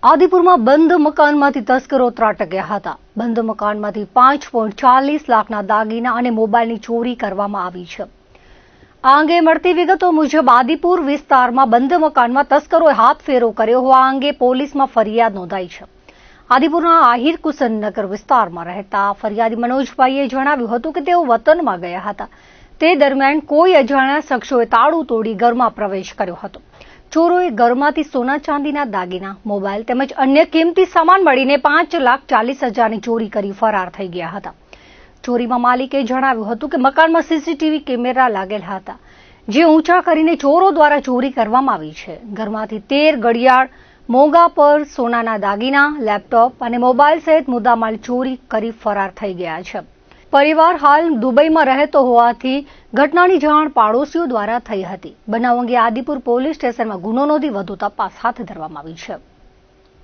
આદિપુરમાં બંધ મકાનમાંથી તસ્કરો ત્રાટક્યા હતા. બંધ મકાનમાંથી 5.40 લાખના દાગીના અને મોબાઈલની ચોરી કરવામાં આવી છે. આ અંગે મળતી વિગતો મુજબ આદિપુર વિસ્તારમાં બંધ મકાનમાં તસ્કરોએ હાથફેરો કર્યો હોવા અંગે પોલીસમાં ફરિયાદ નોંધાઈ છે. આદિપુરના આહિર કુસનનગર વિસ્તારમાં રહેતા ફરિયાદી મનોજભાઈએ જણાવ્યું હતું કે તેઓ વતનમાં ગયા હતા. તે દરમિયાન કોઈ અજાણ્યા શખ્સોએ તાળું તોડી ઘરમાં પ્રવેશ કર્યો હતો. ચોરોએ ઘરમાંથી સોના ચાંદીના દાગીના, મોબાઈલ તેમજ અન્ય કિંમતી સામાન મળીને 5,40,000ની ચોરી કરી ફરાર થઈ ગયા હતા. ચોરીમાં માલિકે જણાવ્યું હતું કે મકાનમાં સીસીટીવી કેમેરા લાગેલા હતા, જે ઊંચા કરીને ચોરો દ્વારા ચોરી કરવામાં આવી છે. ઘરમાંથી 13 ઘડિયાળ, મોંઘા પર સોનાના દાગીના, લેપટોપ અને મોબાઈલ સહિત મુદ્દામાલ ચોરી કરી ફરાર થઈ ગયા છે. પરિવાર હાલ દુબઈમાં રહેતો હોવાથી ઘટનાની જાણ પાડોશીઓ દ્વારા થઈ હતી. બનાવ અંગે આદિપુર પોલીસ સ્ટેશનમાં ગુનો નોંધી વધુ તપાસ હાથ ધરવામાં આવી છે.